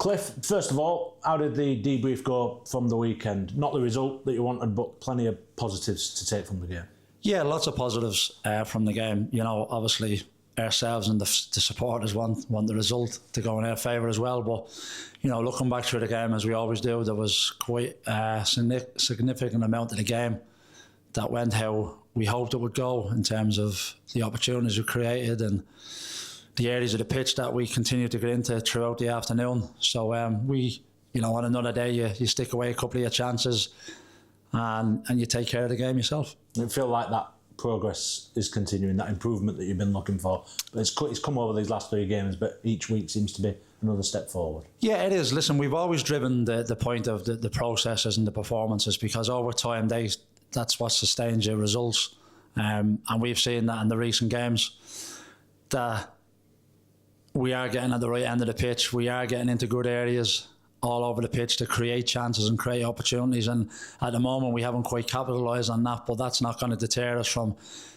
Cliff, first of all, how did the debrief go from the weekend? Not the result that you wanted, but plenty of positives to take from the game. Yeah, lots of positives from the game. You know, obviously ourselves and the supporters want the result to go in our favour as well. But, you know, looking back through the game, as we always do, there was quite a significant amount of the game that went how we hoped it would go in terms of the opportunities we created and the areas of the pitch that we continued to get into throughout the afternoon. So we, you know, on another day, you stick away a couple of your chances and you take care of the game yourself. I feel like that progress is continuing, that improvement that you've been looking for. But it's come over these last 3 games, but each week seems to be another step forward. Yeah, it is. Listen, we've always driven the point of the processes and the performances, because over time that's what sustains your results. And we've seen that in the recent games, that we are getting at the right end of the pitch. We are getting into good areas all over the pitch to create chances and create opportunities. And at the moment, we haven't quite capitalised on that, but that's not going to deter us from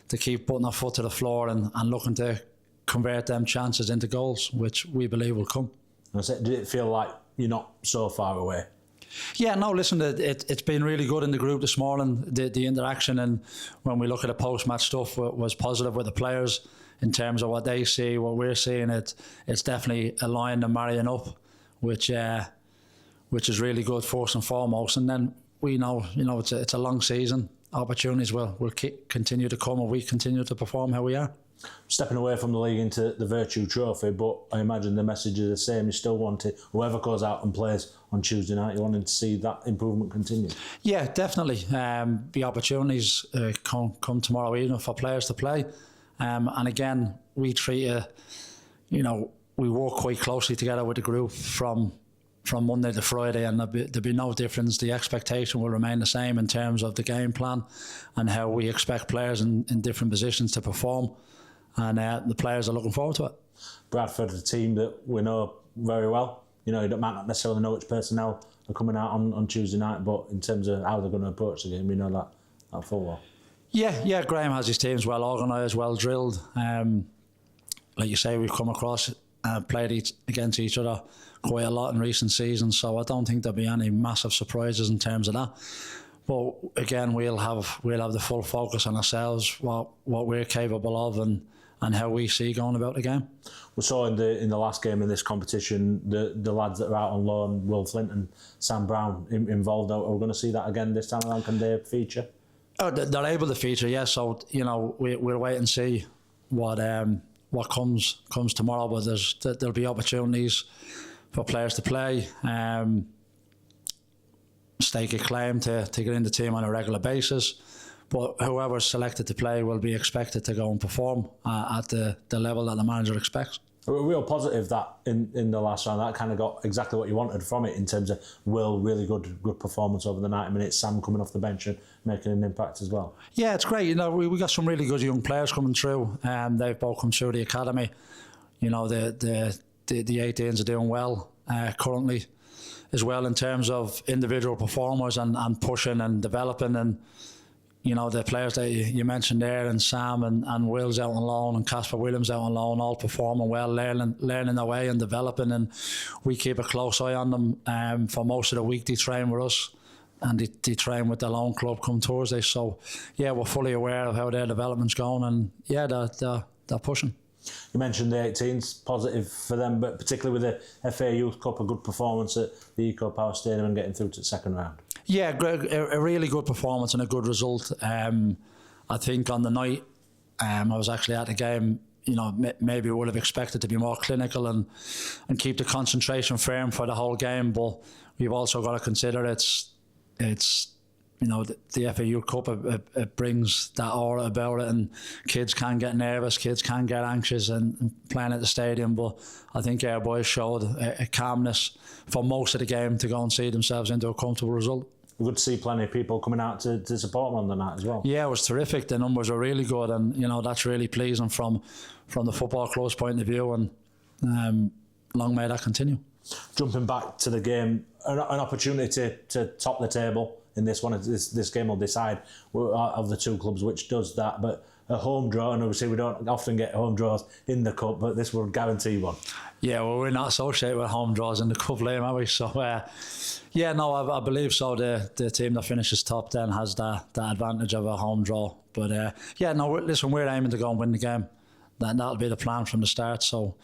to keep putting our foot to the floor and looking to convert them chances into goals, which we believe will come. Did it feel like you're not so far away? Yeah, no, listen, it's been really good in the group this morning. The interaction, and when we look at the post-match stuff, was positive with the players in terms of what they see, what we're seeing. It's definitely aligned and marrying up, which is really good first and foremost. And then we know, you know, it's a long season. Opportunities will continue to come, and we continue to perform how we are. Stepping away from the league into the Vertu Trophy, but I imagine the message is the same. You still want it, whoever goes out and plays on Tuesday night, you wanting to see that improvement continue? Yeah, definitely. The opportunities come tomorrow evening for players to play. And again, we treat we work quite closely together with the group from Monday to Friday, and there'll be no difference. The expectation will remain the same in terms of the game plan and how we expect players in different positions to perform. And the players are looking forward to it. Bradford, a team that we know very well. You know, you might not necessarily know which personnel are coming out on Tuesday night, but in terms of how they're going to approach the game, we know that full well. Yeah, Graham has his teams well organised, well drilled. Like you say, we've come across and played against each other quite a lot in recent seasons, so I don't think there'll be any massive surprises in terms of that. But again, we'll have the full focus on ourselves, what we're capable of, and how we see going about the game. We saw in the last game in this competition the lads that are out on loan, Will Flint and Sam Brown, involved. Are we going to see that again this time around? Can they feature? Oh, they're able to feature, yes. So, you know, we'll wait and see what comes tomorrow. But there'll be opportunities for players to play, stake a claim to get in the team on a regular basis. But whoever's selected to play will be expected to go and perform at the level that the manager expects. A real positive that in the last round, that kind of got exactly what you wanted from it in terms of Will, really good performance over the 90 minutes, Sam coming off the bench and making an impact as well. Yeah, it's great. You know, we got some really good young players coming through. They've both come through the academy. You know, the 18s are doing well currently as well in terms of individual performers and pushing and developing. And you know, the players that you mentioned there, and Sam and Will's out on loan, and Casper Williams out on loan, all performing well, learning their way and developing, and we keep a close eye on them. For most of the week they train with us, and they train with their loan club come Thursday. So yeah, we're fully aware of how their development's going, and yeah, they're pushing. You mentioned the 18s, positive for them, but particularly with the FA Youth Cup, a good performance at the Eco Power Stadium and getting through to the second round. Yeah, a really good performance and a good result. I think on the night, I was actually at the game. You know, maybe we would have expected to be more clinical and keep the concentration firm for the whole game. But we've also got to consider it's you know, the FA Youth Cup, it brings that aura about it, and kids can get nervous, kids can get anxious and playing at the stadium. But I think our boys showed a calmness for most of the game to go and see themselves into a comfortable result. Good to see plenty of people coming out to support them on the night as well. Yeah, it was terrific. The numbers were really good, and you know, that's really pleasing from the football club's point of view, and long may that continue. Jumping back to the game, an opportunity to top the table in this one. This game will decide of the two clubs which does that, but a home draw, and obviously we don't often get home draws in the cup, but this will guarantee one. Yeah, well, we're not associated with home draws in the cup, Liam, are we? So, yeah, no, I believe so. The team that finishes top then has that advantage of a home draw. But yeah, no, listen, we're aiming to go and win the game. That'll be the plan from the start. So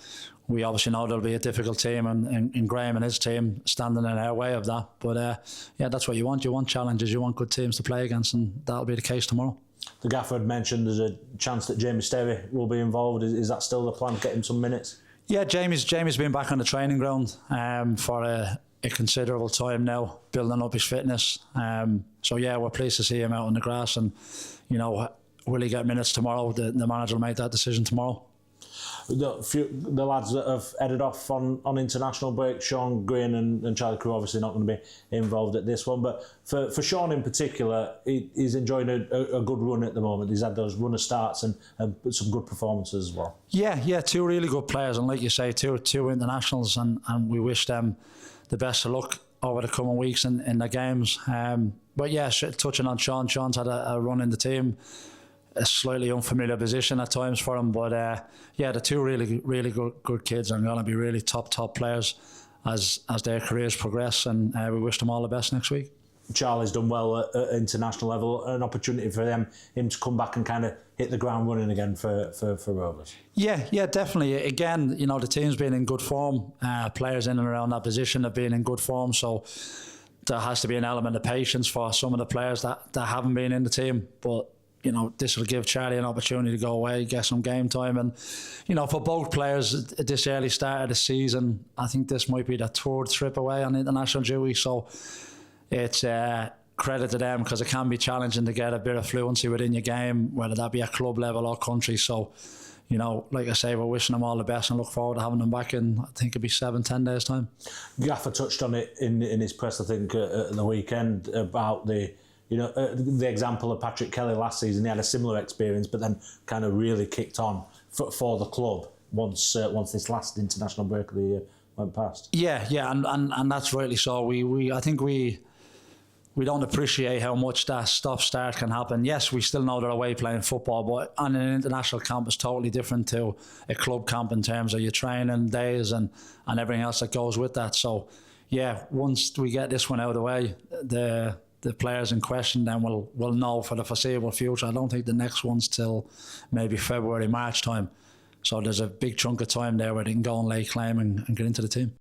we obviously know there'll be a difficult team, and Graham and his team standing in our way of that. But yeah, that's what you want. You want challenges. You want good teams to play against, and that'll be the case tomorrow. The gaffer had mentioned there's a chance that Jamie Sterry will be involved. Is that still the plan? Get him some minutes? Yeah, Jamie's been back on the training ground for a considerable time now, building up his fitness. So yeah, we're pleased to see him out on the grass, and you know, will he get minutes tomorrow? The manager will make that decision tomorrow. The lads that have headed off on international break, Sean Green and Charlie Crew, obviously not going to be involved at this one, but for Sean in particular, he's enjoying a good run at the moment. He's had those runner starts and some good performances as well. Yeah, two really good players, and like you say, two internationals, and we wish them the best of luck over the coming weeks in their games. But yeah, touching on Sean's had a run in the team. A slightly unfamiliar position at times for him, but yeah, the two really good kids are going to be really top players as their careers progress, and we wish them all the best next week. Charlie's done well at international level. An opportunity for him to come back and kind of hit the ground running again for Rovers. Yeah, definitely. Again, you know, the team's been in good form. Players in and around that position have been in good form, so there has to be an element of patience for some of the players that haven't been in the team, but you know, this will give Charlie an opportunity to go away, get some game time. And, you know, for both players at this early start of the season, I think this might be their third trip away on international duty. So it's credit to them, because it can be challenging to get a bit of fluency within your game, whether that be at club level or country. So, you know, like I say, we're wishing them all the best and look forward to having them back in, I think it'll be 7-10 days' time. Gaffer touched on it in his press, I think, at the weekend about the example of Patrick Kelly last season. He had a similar experience, but then kind of really kicked on for the club once this last international break of the year went past. Yeah, and that's rightly so. I think we don't appreciate how much that stop-start can happen. Yes, we still know they're away playing football, but on an international camp it's totally different to a club camp in terms of your training days and everything else that goes with that. So yeah, once we get this one out of the way, the players in question then will know for the foreseeable future. I don't think the next one's till maybe February, March time. So there's a big chunk of time there where they can go and lay claim and get into the team.